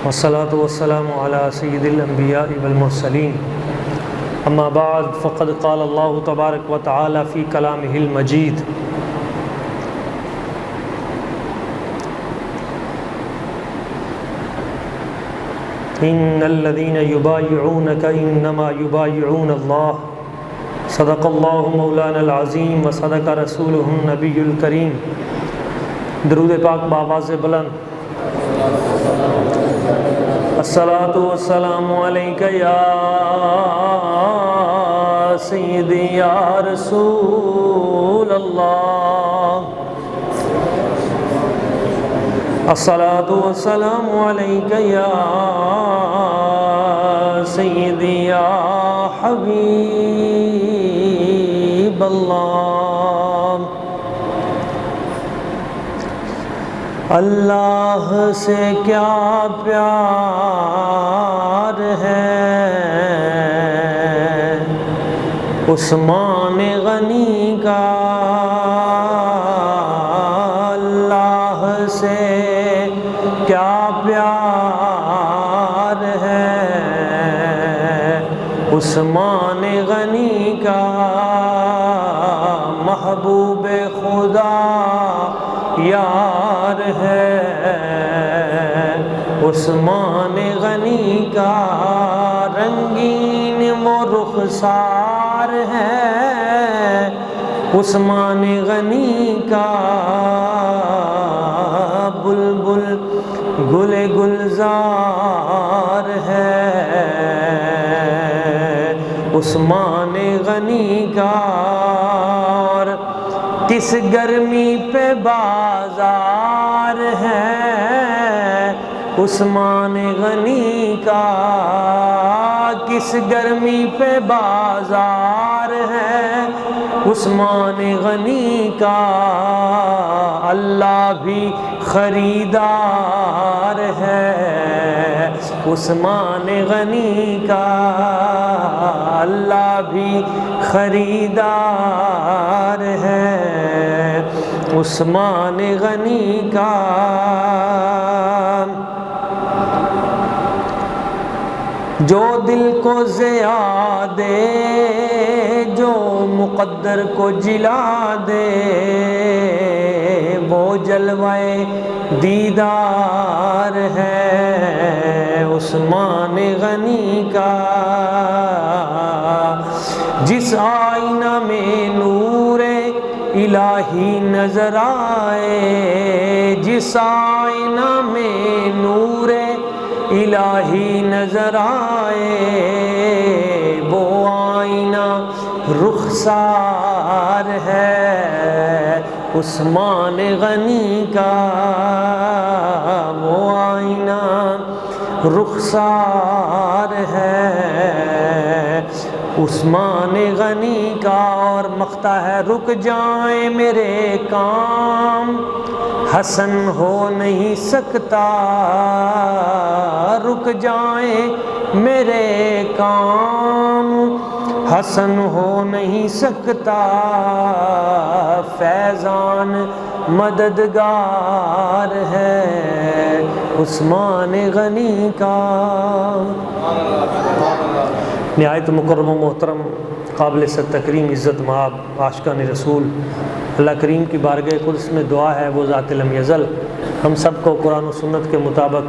والصلاة والسلام على سيد الأنبياء والمرسلين أما بعد فقد قال الله تبارك وتعالى في كلامه المجيد إن الذين يبايعونك إنما يبايعون الله صدق الله مولانا العظيم وصدق رسوله النبي الكريم. درود پاک بآواز بلند. الصلاة والسلام عليك يا سيدي يا رسول الله. الصلاة والسلام عليك يا سيدي يا حبيب الله. اللہ سے کیا پیار ہے عثمان غنی کا، اللہ سے کیا پیار ہے عثمان غنی کا، محبوب خدا یار ہے عثمان غنی کا، رنگین وہ رخسار ہے عثمان غنی کا، بلبل گل گلزار ہے عثمان غنی کا، کس گرمی پہ بازار ہے عثمان غنی کا، کس گرمی پہ بازار ہے عثمان غنی کا، اللہ بھی خریدار ہے عثمان غنی کا، اللہ بھی خریدار ہے عثمان غنی کا. جو دل کو ضیاء دے، جو مقدر کو جلا دے، وہ جلوہ دیدار ہے عثمان غنی کا، جس آئینہ میں نور الہی نظر آئے، جس آئینہ میں نور الہی نظر آئے، وہ آئینہ رخسار ہے عثمان غنی کا، وہ آئینہ رخسار ہے عثمان غنی کا. اور مقطع ہے، رک جائیں میرے کام حسن ہو نہیں سکتا، رک جائیں میرے کام حسن ہو نہیں سکتا، فیضان مددگار ہے عثمان غنی کا. نہایت مکرم و محترم، قابل تکریم، عزت مآب عاشقان رسول، اللہ کریم کی بارگاہ قدس میں دعا ہے وہ ذات لم یزل ہم سب کو قرآن و سنت کے مطابق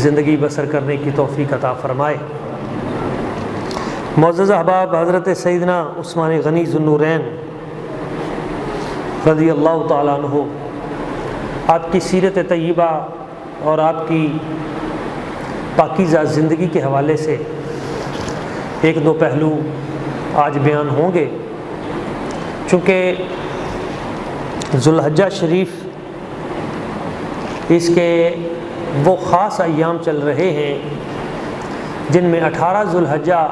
زندگی بسر کرنے کی توفیق عطا فرمائے. معزز احباب، حضرت سیدنا عثمان غنی ذو النورین رضی اللہ تعالیٰ عنہ، آپ کی سیرت طیبہ اور آپ کی پاکیزہ زندگی کے حوالے سے ایک دو پہلو آج بیان ہوں گے. چونکہ ذو الحجہ شریف اس کے وہ خاص ایام چل رہے ہیں جن میں 18 ذو الحجہ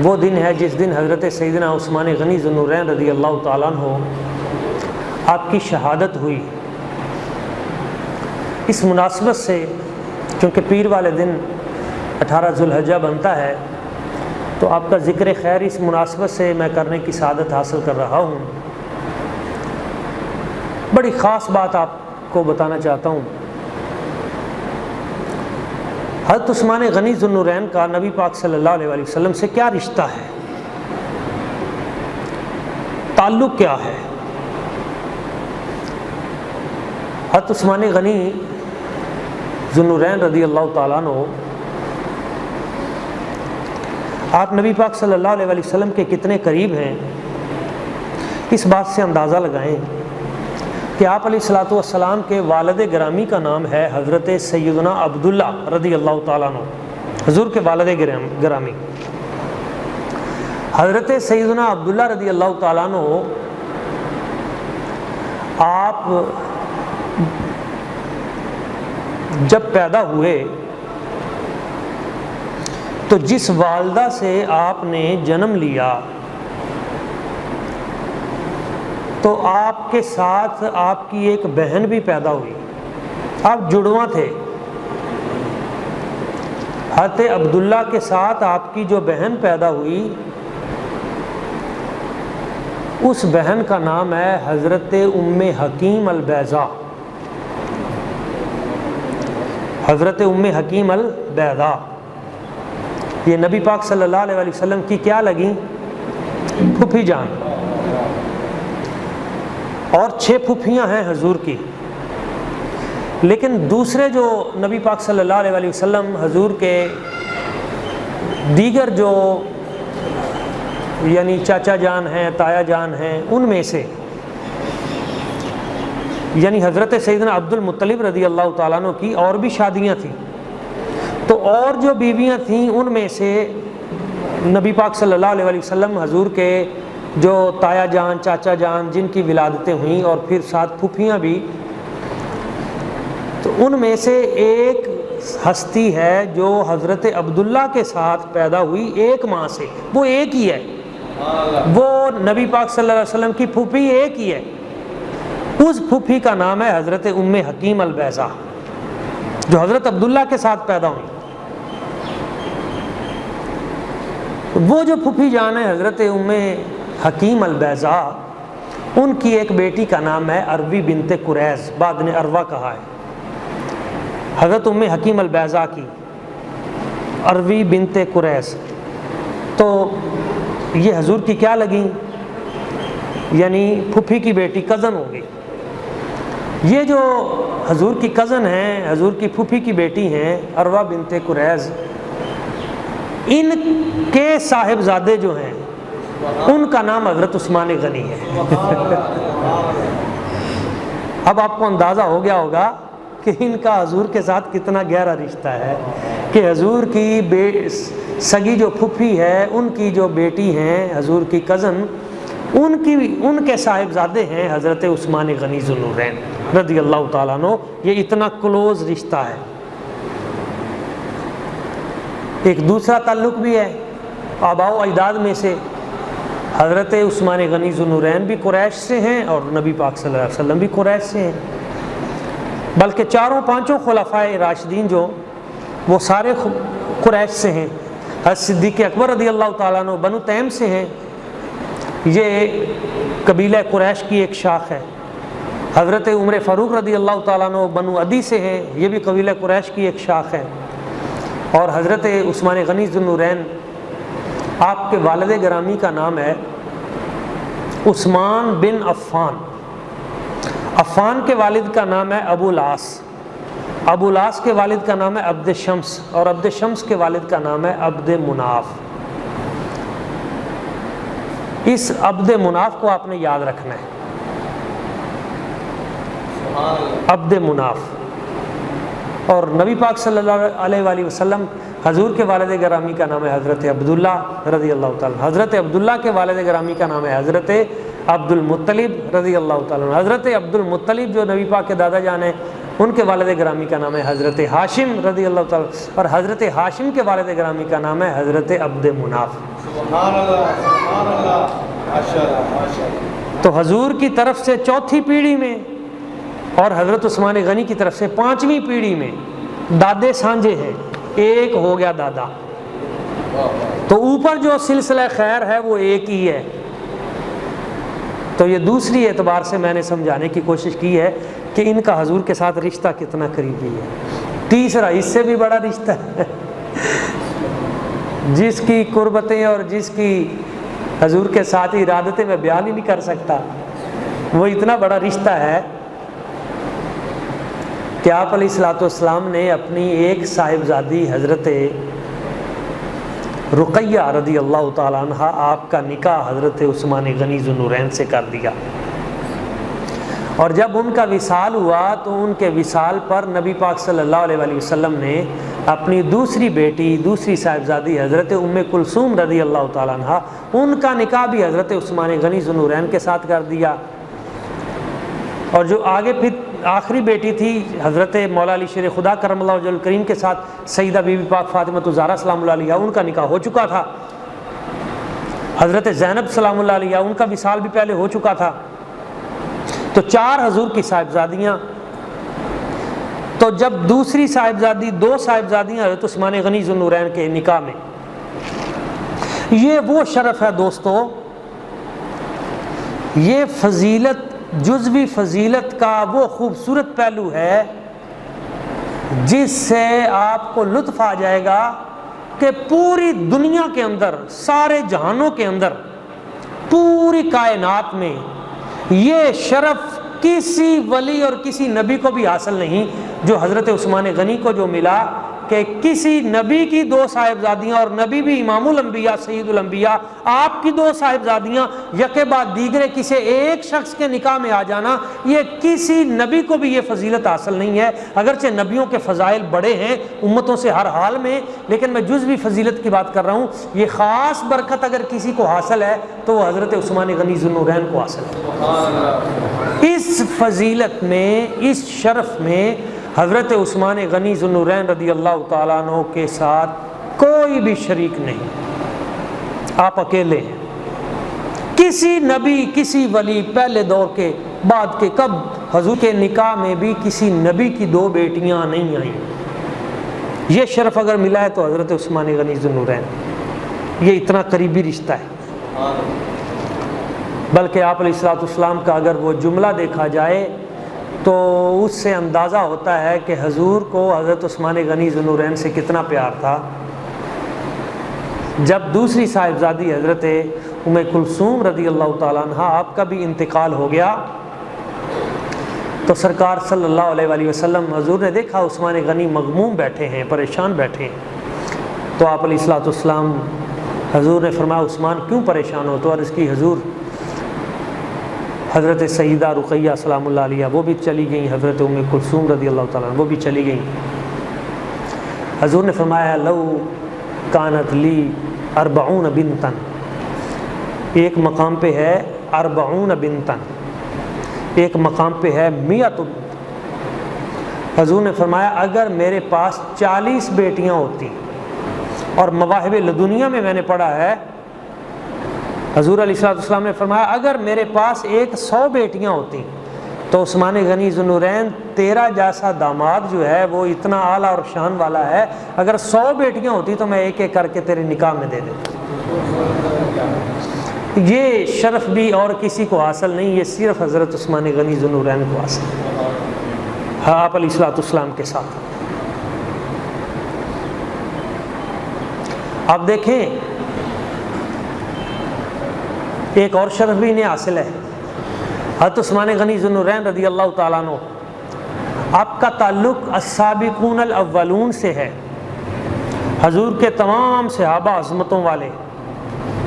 وہ دن ہے جس دن حضرت سیدنا عثمان غنی ذو النورین رضی اللہ تعالیٰ عنہ آپ کی شہادت ہوئی. اس مناسبت سے چونکہ پیر والے دن 18 ذو الحجہ بنتا ہے تو آپ کا ذکر خیر اس مناسبت سے میں کرنے کی سعادت حاصل کر رہا ہوں. بڑی خاص بات آپ کو بتانا چاہتا ہوں. حضرت عثمان غنی ذو النورین کا نبی پاک صلی اللہ علیہ وسلم سے کیا رشتہ ہے، تعلق کیا ہے؟ حضرت عثمان غنی ذو النورین رضی اللہ تعالیٰ عنہ آپ نبی پاک صلی اللہ علیہ وسلم کے کتنے قریب ہیں، اس بات سے اندازہ لگائیں کہ آپ علیہ الصلوۃ والسلام کے والد گرامی کا نام ہے حضرت سیدنا عبداللہ رضی اللہ تعالیٰ عنہ، حضور کے والد گرامی حضرت سیدنا عبداللہ رضی اللہ تعالیٰ عنہ آپ جب پیدا ہوئے تو جس والدہ سے آپ نے جنم لیا تو آپ کے ساتھ آپ کی ایک بہن بھی پیدا ہوئی، آپ جڑواں تھے۔ حضرت عبداللہ کے ساتھ آپ کی جو بہن پیدا ہوئی اس بہن کا نام ہے حضرت ام حکیم البیضاء، حضرت ام حکیم البیضاء۔ یہ نبی پاک صلی اللہ علیہ وسلم کی کیا لگیں؟ پھوپھی جان، اور 6 پھوپھیاں ہیں حضور کی، لیکن دوسرے جو نبی پاک صلی اللہ علیہ وسلم حضور کے دیگر جو یعنی چاچا جان ہیں، تایا جان ہیں، ان میں سے یعنی حضرت سیدنا عبد المطلب رضی اللہ تعالیٰ عنہ کی اور بھی شادیاں تھیں، تو اور جو بیویاں تھیں ان میں سے نبی پاک صلی اللہ علیہ وسلم حضور کے جو تایا جان، چاچا جان، جن کی ولادتیں ہوئیں اور پھر ساتھ پھوپھیاں بھی، تو ان میں سے ایک ہستی ہے جو حضرت عبداللہ کے ساتھ پیدا ہوئی ایک ماں سے، وہ ایک ہی ہے، وہ نبی پاک صلی اللہ علیہ وسلم کی پھوپھی ایک ہی ہے، اس پھوپھی کا نام ہے حضرت ام حکیم البیضاء جو حضرت عبداللہ کے ساتھ پیدا ہوئی۔ وہ جو پھوپھی جان ہے حضرت ام حکیم البیضاء، ان کی ایک بیٹی کا نام ہے اروی بنت قریظ، بعد نے اروا کہا ہے، حضرت ام حکیم البیضاء کی اروی بنت قریظ، تو یہ حضور کی کیا لگیں؟ یعنی پھوپھی کی بیٹی، کزن ہو گئی۔ یہ جو حضور کی کزن ہیں، حضور کی پھوپھی کی بیٹی ہیں اروا بنت قریظ، ان کے صاحبزادے جو ہیں ان کا نام حضرت عثمان غنی ہے۔ اب آپ کو اندازہ ہو گیا ہوگا کہ ان کا حضور کے ساتھ کتنا گہرا رشتہ ہے، کہ حضور کی سگی جو پھوپھی ہے ان کی جو بیٹی ہیں حضور کی کزن، ان کے صاحبزادے ہیں حضرت عثمان غنی ذو النورین رضی اللہ تعالیٰ عنہ۔ یہ اتنا کلوز رشتہ ہے۔ ایک دوسرا تعلق بھی ہے آباء و اجداد میں سے، حضرت عثمان غنی ذو النورین بھی قریش سے ہیں اور نبی پاک صلی اللہ علیہ وسلم بھی قریش سے ہیں، بلکہ 4 خلفائے راشدین جو وہ سارے قریش سے ہیں۔ حضرت صدیق اکبر رضی اللہ تعالیٰ عنہ بنو تیم سے ہیں، یہ قبیلہ قریش کی ایک شاخ ہے۔ حضرت عمر فاروق رضی اللہ تعالیٰ عنہ بنو عدی سے ہیں، یہ بھی قبیلہ قریش کی ایک شاخ ہے۔ اور حضرت عثمان غنی ذو النورین، آپ کے والد گرامی کا نام ہے عثمان بن عفان، عفان کے والد کا نام ہے ابو العاص، ابو العاص کے والد کا نام ہے عبد شمس، اور عبد شمس کے والد کا نام ہے عبد مناف۔ اس عبد مناف کو آپ نے یاد رکھنا ہے، عبد مناف۔ اور نبی پاک صلی اللہ علیہ وآلہ وسلم حضور کے والد گرامی کا نام ہے حضرت عبداللہ رضی اللہ تعالیٰ، حضرت عبداللہ کے والد گرامی کا نام ہے حضرت عبد المطلب رضی اللہ تعالیٰ، حضرت عبد المطلب جو نبی پاک کے دادا جان ہیں ان کے والد گرامی کا نام ہے حضرت ہاشم رضی اللہ تعالیٰ، اور حضرت ہاشم کے والد گرامی کا نام ہے حضرت عبد مناف۔ سبحان اللہ، سبحان اللہ، ماشاءاللہ، ماشاءاللہ۔ تو حضور کی طرف سے 4تھی پیڑھی میں اور حضرت عثمان غنی کی طرف سے 5ویں پیڑھی میں دادے سانجے ہیں، ایک ہو گیا دادا، تو اوپر جو سلسلہ خیر ہے وہ ایک ہی ہے۔ تو یہ دوسری اعتبار سے میں نے سمجھانے کی کوشش کی ہے کہ ان کا حضور کے ساتھ رشتہ کتنا قریبی ہے۔ تیسرا اس سے بھی بڑا رشتہ ہے، جس کی قربتیں اور جس کی حضور کے ساتھ ارادتیں میں بیان ہی نہیں کر سکتا، وہ اتنا بڑا رشتہ ہے کہ آپ علیہ الصلوۃ والسلام نے اپنی ایک صاحبزادی حضرت رقیہ رضی اللہ تعالیٰ عنہ، آپ کا نکاح حضرت عثمان غنی ذو النورین سے کر دیا، اور جب ان کا وصال ہوا تو ان کے وصال پر نبی پاک صلی اللہ علیہ وآلہ وسلم نے اپنی دوسری بیٹی، دوسری صاحبزادی حضرت ام کلثوم رضی اللہ تعالیٰ عنہ، ان کا نکاح بھی حضرت عثمان غنی ذو النورین کے ساتھ کر دیا، اور جو آگے پھر آخری بیٹی تھی حضرت مولا علی شیر خدا کرم اللہ وجہ الکریم کے ساتھ سیدہ بی بی پاک فاطمہ الزہرا سلام اللہ علیہا، ان کا نکاح ہو چکا تھا، حضرت زینب سلام اللہ علیہا، ان کا وصال بھی پہلے ہو چکا تھا، تو 4 حضور کی صاحبزادیاں۔ تو جب دوسری صاحبزادی، 2 صاحبزادیاں حضرت عثمان غنی ذو النورین کے نکاح میں، یہ وہ شرف ہے دوستو، یہ فضیلت، جزوی فضیلت کا وہ خوبصورت پہلو ہے جس سے آپ کو لطف آ جائے گا کہ پوری دنیا کے اندر، سارے جہانوں کے اندر، پوری کائنات میں یہ شرف کسی ولی اور کسی نبی کو بھی حاصل نہیں جو حضرت عثمان غنی کو جو ملا، کہ کسی نبی کی 2 صاحبزادیاں، اور نبی بھی امام الانبیاء سید الانبیاء، آپ کی 2 صاحبزادیاں یکے بعد دیگرے کسی ایک شخص کے نکاح میں آ جانا، یہ کسی نبی کو بھی یہ فضیلت حاصل نہیں ہے، اگرچہ نبیوں کے فضائل بڑے ہیں امتوں سے ہر حال میں، لیکن میں جزوی فضیلت کی بات کر رہا ہوں، یہ خاص برکت اگر کسی کو حاصل ہے تو وہ حضرت عثمان غنی ذو النورین کو حاصل ہے۔ اس فضیلت میں، اس شرف میں حضرت عثمان غنی ذو النورین رضی اللہ تعالیٰ عنہ کے ساتھ کوئی بھی شریک نہیں، آپ اکیلے ہیں، کسی نبی، کسی ولی، پہلے دور کے، بعد کے، کب حضور کے نکاح میں بھی کسی نبی کی 2 بیٹیاں نہیں آئیں، یہ شرف اگر ملا ہے تو حضرت عثمان غنی ذو النورین، یہ اتنا قریبی رشتہ ہے۔ بلکہ آپ علیہ الصلوۃ والسلام کا اگر وہ جملہ دیکھا جائے تو اس سے اندازہ ہوتا ہے کہ حضور کو حضرت عثمان غنی ذو النورین سے کتنا پیار تھا۔ جب دوسری صاحبزادی حضرت ام کلثوم رضی اللہ تعالیٰ عنہ، آپ کا بھی انتقال ہو گیا، تو سرکار صلی اللہ علیہ وآلہ وسلم، حضور نے دیکھا عثمان غنی مغموم بیٹھے ہیں، پریشان بیٹھے ہیں، تو آپ علیہ الصلوۃ والسلام، حضور نے فرمایا عثمان کیوں پریشان ہو؟ تو عرض کی حضور حضرت سیدہ رقیہ سلام اللہ علیہ وہ بھی چلی گئیں، حضرت ام کلثوم رضی اللہ تعالیٰ عنہ وہ بھی چلی گئیں۔ حضور نے فرمایا لو کانت لی 40 بنتن، ایک مقام پہ ہے 40 بنتن، ایک مقام پہ ہے 100 بنت۔ حضور نے فرمایا اگر میرے پاس 40 بیٹیاں ہوتی، اور مواہب لدنیا میں میں نے پڑھا ہے، حضور علیہ الصلوۃ والسلام نے فرمایا اگر میرے پاس 100 بیٹیاں ہوتی تو عثمان غنی ذو النورین تیرا جیسا داماد جو ہے وہ اتنا اعلیٰ اور شان والا ہے، اگر 100 بیٹیاں ہوتی تو میں ایک ایک کر کے تیرے نکاح میں دے دیتا۔ یہ شرف بھی اور کسی کو حاصل نہیں، یہ صرف حضرت عثمان غنی ذو النورین کو حاصل ہے، ہاں آپ علیہ الصلوۃ والسلام کے ساتھ۔ آپ دیکھیں ایک اور شرف بھی انہیں حاصل ہے، حضرت عثمان غنی ذو النورین رضی اللہ تعالیٰ عنہ، آپ کا تعلق السابقون الاولون سے ہے، حضور کے تمام صحابہ عظمتوں والے،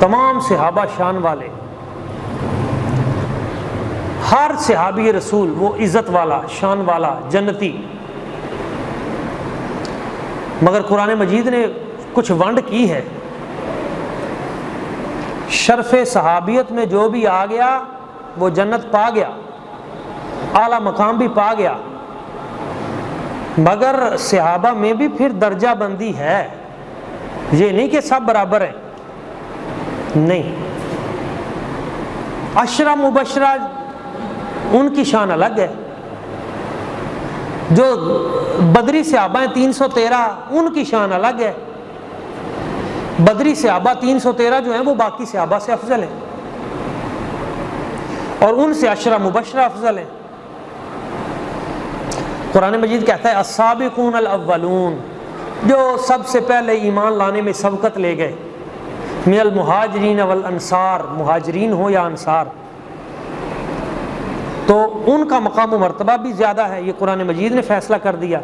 تمام صحابہ شان والے، ہر صحابی رسول وہ عزت والا، شان والا، جنتی، مگر قرآن مجید نے کچھ ونڈ کی ہے، شرف صحابیت میں جو بھی آ گیا وہ جنت پا گیا، اعلیٰ مقام بھی پا گیا، مگر صحابہ میں بھی پھر درجہ بندی ہے، یہ نہیں کہ سب برابر ہیں، نہیں، عشرہ مبشرہ ان کی شان الگ ہے، جو بدری صحابہ ہیں 313 ان کی شان الگ ہے، بدری صحابہ 313 جو ہیں وہ باقی صحابہ سے افضل ہیں، اور ان سے عشرہ مبشرہ افضل ہیں۔ قرآن مجید کہتا ہے السابقون الاولون، جو سب سے پہلے ایمان لانے میں سبقت لے گئے، من المہاجرین والانصار، مہاجرین ہو یا انصار، تو ان کا مقام و مرتبہ بھی زیادہ ہے، یہ قرآن مجید نے فیصلہ کر دیا۔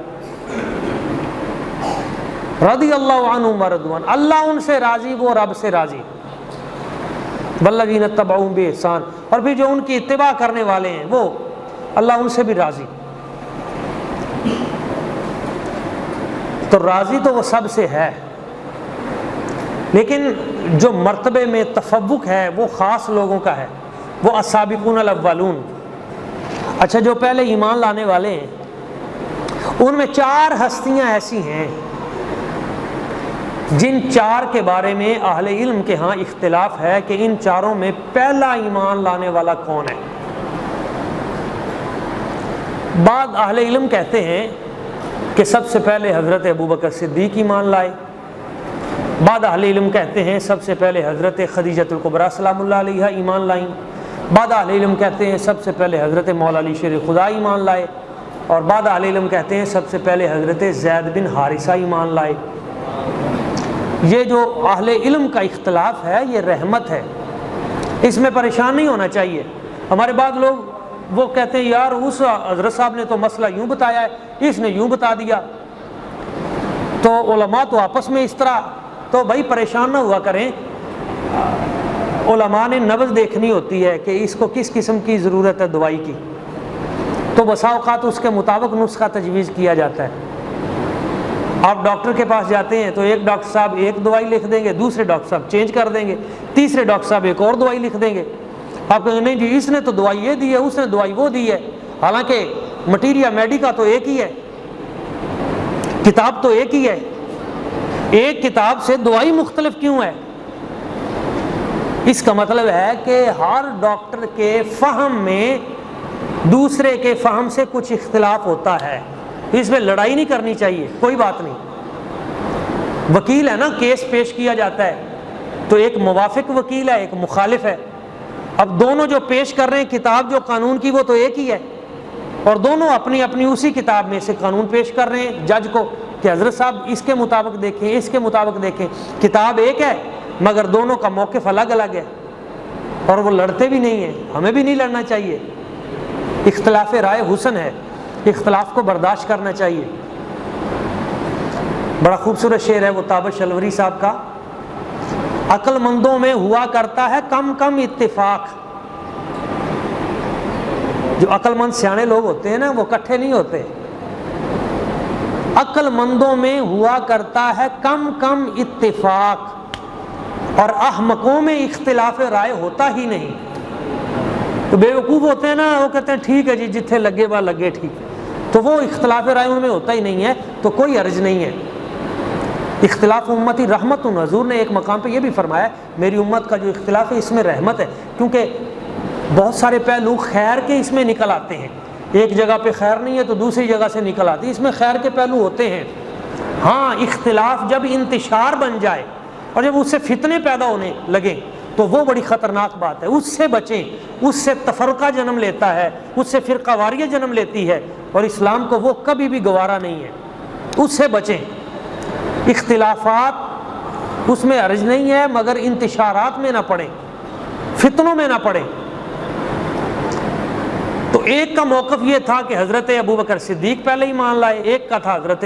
رضی اللہ عنہم ورضوان، اللہ ان سے راضی، وہ رب سے راضی۔ والذین اتبعوہم بإحسان، اور پھر جو ان کی اتباع کرنے والے ہیں وہ اللہ ان سے بھی راضی۔ تو راضی تو وہ سب سے ہے، لیکن جو مرتبے میں تفوق ہے وہ خاص لوگوں کا ہے، وہ السابقون الاولون۔ اچھا، جو پہلے ایمان لانے والے ہیں ان میں 4 ہستیاں ایسی ہیں جن 4 کے بارے میں اہل علم کے ہاں اختلاف ہے کہ ان 4 میں پہلا ایمان لانے والا کون ہے۔ بعض اہل علم کہتے ہیں کہ سب سے پہلے حضرت ابوبکر صدیق ایمان لائے، بعض اہل علم کہتے ہیں سب سے پہلے حضرت خدیجۃ الکبریٰ سلام اللہ علیہا ایمان لائیں، بعض اہل علم کہتے ہیں سب سے پہلے حضرت مولا علی شیر خدا ایمان لائے، اور بعض اہل علم کہتے ہیں سب سے پہلے حضرت زید بن حارثہ ایمان لائے۔ یہ جو اہل علم کا اختلاف ہے یہ رحمت ہے، اس میں پریشان نہیں ہونا چاہیے۔ ہمارے بعض لوگ وہ کہتے ہیں یار اس حضرت صاحب نے تو مسئلہ یوں بتایا ہے، اس نے یوں بتا دیا، تو علماء تو آپس میں اس طرح، تو بھائی پریشان نہ ہوا کریں۔ علماء نے نبض دیکھنی ہوتی ہے کہ اس کو کس قسم کی ضرورت ہے دوائی کی، تو بسا اوقات اس کے مطابق نسخہ تجویز کیا جاتا ہے۔ آپ ڈاکٹر کے پاس جاتے ہیں تو ایک ڈاکٹر صاحب ایک دوائی لکھ دیں گے، دوسرے ڈاکٹر صاحب چینج کر دیں گے، تیسرے ڈاکٹر صاحب ایک اور دوائی لکھ دیں گے۔ آپ کہیں گے نہیں جی اس نے تو دوائی یہ دی ہے، اس نے دوائی وہ دی ہے، حالانکہ مٹیریا میڈیکا تو ایک ہی ہے، کتاب تو ایک ہی ہے، ایک کتاب سے دوائی مختلف کیوں ہے؟ اس کا مطلب ہے کہ ہر ڈاکٹر کے فہم میں دوسرے کے فہم سے کچھ اختلاف ہوتا ہے، اس میں لڑائی نہیں کرنی چاہیے، کوئی بات نہیں۔ وکیل ہے نا، کیس پیش کیا جاتا ہے تو ایک موافق وکیل ہے ایک مخالف ہے، اب دونوں جو پیش کر رہے ہیں کتاب جو قانون کی وہ تو ایک ہی ہے، اور دونوں اپنی اپنی اسی کتاب میں سے قانون پیش کر رہے ہیں جج کو کہ حضرت صاحب اس کے مطابق دیکھیں، اس کے مطابق دیکھیں، کتاب ایک ہے مگر دونوں کا موقف الگ الگ ہے، اور وہ لڑتے بھی نہیں ہیں، ہمیں بھی نہیں لڑنا چاہیے۔ اختلاف رائے حسن ہے، اختلاف کو برداشت کرنا چاہیے۔ بڑا خوبصورت شعر ہے وہ تابش الوری صاحب کا، عقل مندوں میں ہوا کرتا ہے کم کم اتفاق۔ جو عقل مند سیانے لوگ ہوتے ہیں نا وہ اکٹھے نہیں ہوتے، عقل مندوں میں ہوا کرتا ہے کم کم اتفاق، اور احمقوں میں اختلاف رائے ہوتا ہی نہیں۔ تو بے وقوف ہوتے ہیں نا، وہ کہتے ہیں ٹھیک ہے جی جتھے لگے با لگے ٹھیک، تو وہ اختلاف رائے ان میں ہوتا ہی نہیں ہے، تو کوئی حرج نہیں ہے۔ اختلاف امتی رحمت، حضور نے ایک مقام پہ یہ بھی فرمایا میری امت کا جو اختلاف ہے اس میں رحمت ہے، کیونکہ بہت سارے پہلو خیر کے اس میں نکل آتے ہیں، ایک جگہ پہ خیر نہیں ہے تو دوسری جگہ سے نکل آتی ہے، اس میں خیر کے پہلو ہوتے ہیں۔ ہاں اختلاف جب انتشار بن جائے اور جب اس سے فتنے پیدا ہونے لگیں تو وہ بڑی خطرناک بات ہے، اس سے بچیں، اس سے تفرقہ جنم لیتا ہے، اس سے فرقہ واریت جنم لیتی ہے، اور اسلام کو وہ کبھی بھی گوارا نہیں ہے، اس سے بچیں۔ اختلافات اس میں حرج نہیں ہے مگر انتشارات میں نہ پڑیں، فتنوں میں نہ پڑیں۔ تو ایک کا موقف یہ تھا کہ حضرت ابوبکر صدیق پہلے ایمان لائے، ایک کا تھا حضرت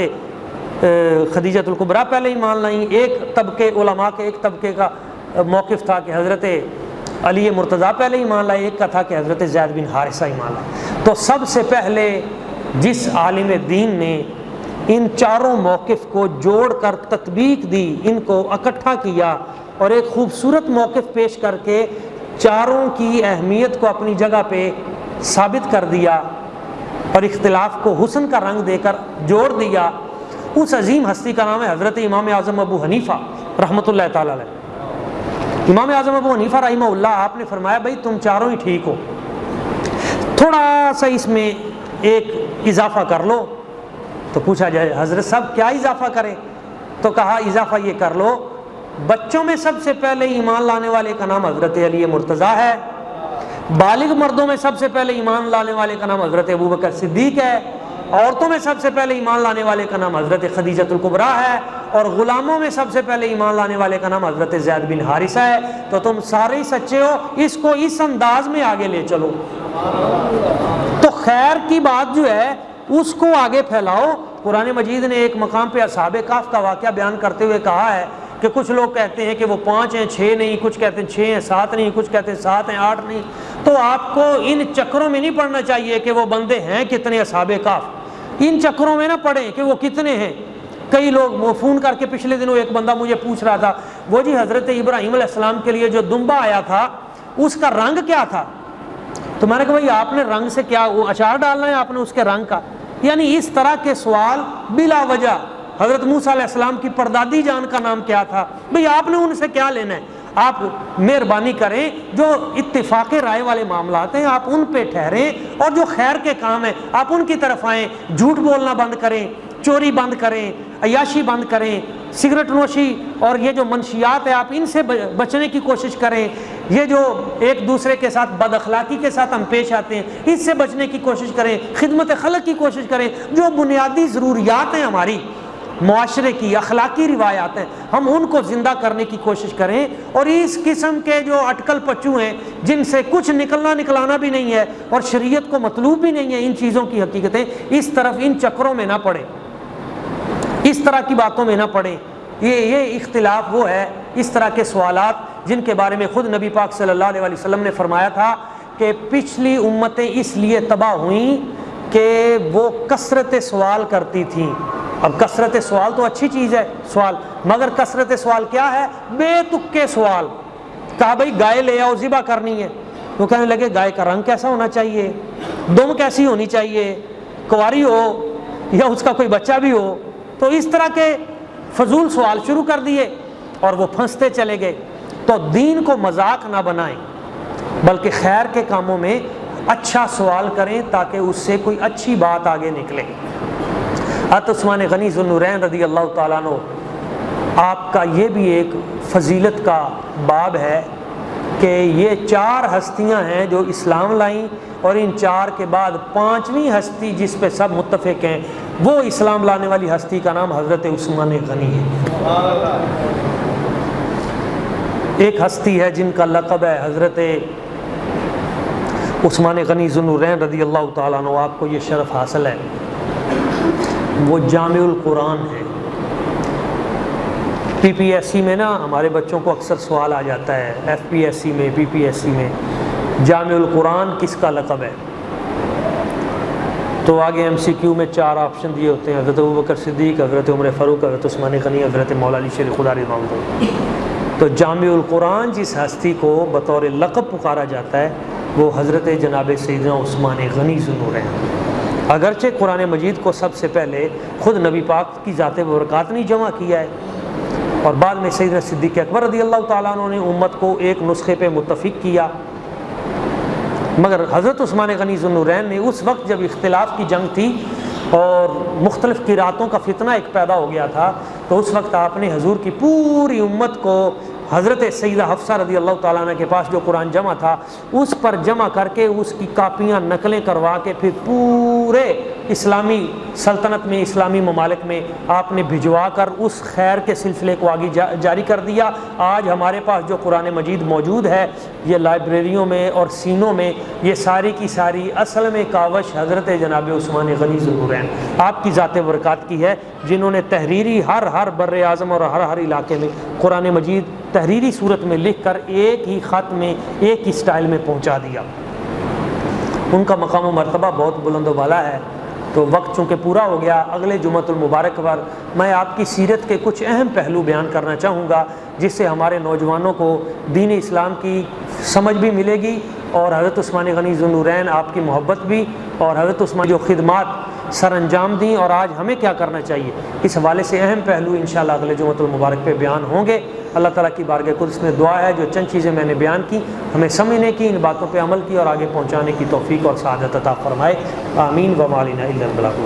خدیجۃ الکبریٰ پہلے ایمان لائیں، ایک طبقے علماء کے ایک طبقے کا موقف تھا کہ حضرت علی مرتضیٰ پہلے ایمان لائے، ایک کا تھا کہ حضرت زید بن حارثہ ایمان لائے۔ تو سب سے پہلے جس عالم دین نے ان چاروں موقف کو جوڑ کر تطبیق دی، ان کو اکٹھا کیا اور ایک خوبصورت موقف پیش کر کے چاروں کی اہمیت کو اپنی جگہ پہ ثابت کر دیا اور اختلاف کو حسن کا رنگ دے کر جوڑ دیا، اس عظیم ہستی کا نام ہے حضرت امام اعظم ابو حنیفہ رحمۃ اللہ تعالی علیہ۔ امام اعظم ابو حنیفہ رحمہ اللہ، آپ نے فرمایا بھائی تم چاروں ہی ٹھیک ہو، تھوڑا سا اس میں ایک اضافہ کر لو۔ تو پوچھا جائے حضرت صاحب کیا اضافہ کریں؟ تو کہا اضافہ یہ کر لو، بچوں میں سب سے پہلے ایمان لانے والے کا نام حضرت علی مرتضیٰ ہے، بالغ مردوں میں سب سے پہلے ایمان لانے والے کا نام حضرت ابوبکر صدیق ہے، عورتوں میں سب سے پہلے ایمان لانے والے کا نام حضرت خدیجۃ الکبریٰ ہے، اور غلاموں میں سب سے پہلے ایمان لانے والے کا نام حضرت زید بن حارثہ ہے۔ تو تم سارے ہی سچے ہو، اس کو اس انداز میں آگے لے چلو۔ تو خیر کی بات جو ہے اس کو آگے پھیلاؤ۔ قرآن مجید نے ایک مقام پہ اصحاب کہف کا واقعہ بیان کرتے ہوئے کہا ہے کہ کچھ لوگ کہتے ہیں کہ وہ 5 ہیں 6 نہیں، کچھ کہتے ہیں 6 ہیں 7 نہیں، کچھ کہتے ہیں 7 ہیں 8 نہیں۔ تو آپ کو ان چکروں میں نہیں پڑنا چاہیے کہ وہ بندے ہیں کتنے اصحاب کہف، ان چکروں میں نہ پڑیں کہ وہ کتنے ہیں۔ کئی لوگ فون کر کے پچھلے دنوں ایک بندہ مجھے پوچھ رہا تھا، وہ جی حضرت ابراہیم علیہ السلام کے لیے جو دمبا آیا تھا اس کا رنگ کیا تھا؟ تو میں نے کہا بھائی آپ نے رنگ سے کیا، وہ اچار ڈالنا ہے آپ نے اس کے رنگ کا؟ یعنی اس طرح کے سوال بلا وجہ۔ حضرت موسیٰ علیہ السلام کی پردادی جان کا نام کیا تھا؟ بھئی آپ نے ان سے کیا لینا ہے؟ آپ مہربانی کریں، جو اتفاق رائے والے معاملات ہیں آپ ان پہ ٹھہریں، اور جو خیر کے کام ہیں آپ ان کی طرف آئیں۔ جھوٹ بولنا بند کریں، چوری بند کریں، عیاشی بند کریں، سگریٹ نوشی اور یہ جو منشیات ہے آپ ان سے بچنے کی کوشش کریں۔ یہ جو ایک دوسرے کے ساتھ بد اخلاقی کے ساتھ ہم پیش آتے ہیں اس سے بچنے کی کوشش کریں، خدمت خلق کی کوشش کریں۔ جو بنیادی ضروریات ہیں ہماری معاشرے کی، اخلاقی روایات ہیں، ہم ان کو زندہ کرنے کی کوشش کریں۔ اور اس قسم کے جو اٹکل پچو ہیں جن سے کچھ نکلانا بھی نہیں ہے اور شریعت کو مطلوب بھی نہیں ہے ان چیزوں کی حقیقتیں، اس طرف ان چکروں میں نہ پڑیں، اس طرح کی باتوں میں نہ پڑیں۔ یہ اختلاف وہ ہے، اس طرح کے سوالات جن کے بارے میں خود نبی پاک صلی اللہ علیہ وسلم نے فرمایا تھا کہ پچھلی امتیں اس لیے تباہ ہوئیں کہ وہ کثرت سوال کرتی تھیں۔ اب کثرت سوال تو اچھی چیز ہے سوال، مگر کثرت سوال کیا ہے؟ بے تکے سوال۔ کہا بھئی گائے لے آؤ ذبح کرنی ہے، وہ کہنے لگے گائے کا رنگ کیسا ہونا چاہیے، دم کیسی ہونی چاہیے، کنواری ہو یا اس کا کوئی بچہ بھی ہو۔ تو اس طرح کے فضول سوال شروع کر دیے اور وہ پھنستے چلے گئے۔ تو دین کو مذاق نہ بنائیں، بلکہ خیر کے کاموں میں اچھا سوال کریں تاکہ اس سے کوئی اچھی بات آگے نکلے۔ حضرت عثمان غنی ذو النورین رضی اللہ تعالیٰ عنہ، آپ کا یہ بھی ایک فضیلت کا باب ہے کہ یہ 4 ہستیاں ہیں جو اسلام لائیں، اور ان 4 کے بعد 5ویں ہستی جس پہ سب متفق ہیں وہ اسلام لانے والی ہستی کا نام حضرت عثمان غنی ہے۔ ایک ہستی ہے جن کا لقب ہے حضرت عثمان غنی ذو النورین رضی اللہ تعالیٰ عنہ، آپ کو یہ شرف حاصل ہے، وہ جامع القرآن ہے۔ پی پی ایس سی میں نا ہمارے بچوں کو اکثر سوال آ جاتا ہے، ایف پی ایس سی میں، پی پی ایس سی میں، جامع القرآن کس کا لقب ہے؟ تو آگے ایم سی کیو میں 4 آپشن دیے ہوتے ہیں، حضرت ابوبکر صدیق، حضرت عمر فاروق، حضرت عثمان غنی، حضرت مولا علی شیر خدا رضی اللہ عنہ۔ تو جامع القرآن جس ہستی کو بطور لقب پکارا جاتا ہے وہ حضرت جناب سیدنا عثمان غنی ذو النورین۔ اگرچہ قرآن مجید کو سب سے پہلے خود نبی پاک کی ذات برکات نے جمع کیا ہے، اور بعد میں سیدنا صدیق اکبر رضی اللہ تعالیٰ عنہ نے امت کو ایک نسخے پہ متفق کیا، مگر حضرت عثمان غنی ذو النورین نے اس وقت جب اختلاف کی جنگ تھی اور مختلف قراتوں کا فتنہ ایک پیدا ہو گیا تھا، تو اس وقت آپ نے حضور کی پوری امت کو حضرت سیدہ حفصہ رضی اللہ تعالیٰ عنہ کے پاس جو قرآن جمع تھا اس پر جمع کر کے اس کی کاپیاں نقلیں کروا کے پھر پورے اسلامی سلطنت میں، اسلامی ممالک میں آپ نے بھجوا کر اس خیر کے سلسلے کو آگے جاری کر دیا۔ آج ہمارے پاس جو قرآن مجید موجود ہے یہ لائبریریوں میں اور سینوں میں، یہ ساری کی ساری اصل میں کاوش حضرت جناب عثمان غنی ذو النورین آپ کی ذات برکات کی ہے، جنہوں نے تحریری ہر بر اعظم اور ہر علاقے میں قرآن مجید تحریری صورت میں لکھ کر ایک ہی خط میں ایک ہی سٹائل میں پہنچا دیا۔ ان کا مقام و مرتبہ بہت بلند و بالا ہے۔ تو وقت چونکہ پورا ہو گیا، اگلے جمعۃ المبارک پر میں آپ کی سیرت کے کچھ اہم پہلو بیان کرنا چاہوں گا جس سے ہمارے نوجوانوں کو دین اسلام کی سمجھ بھی ملے گی، اور حضرت عثمان غنی ذو النورین آپ کی محبت بھی، اور حضرت عثمان جو خدمات سر انجام دیں اور آج ہمیں کیا کرنا چاہیے، اس حوالے سے اہم پہلو انشاءاللہ اگلے جمعۃ المبارک پہ بیان ہوں گے۔ اللہ تعالیٰ کی بارگاہ قدس میں دعا ہے جو چند چیزیں میں نے بیان کی ہمیں سمجھنے کی، ان باتوں پہ عمل کی اور آگے پہنچانے کی توفیق اور سعادت عطا فرمائے۔ آمین۔ وما علینا الا البلاغ۔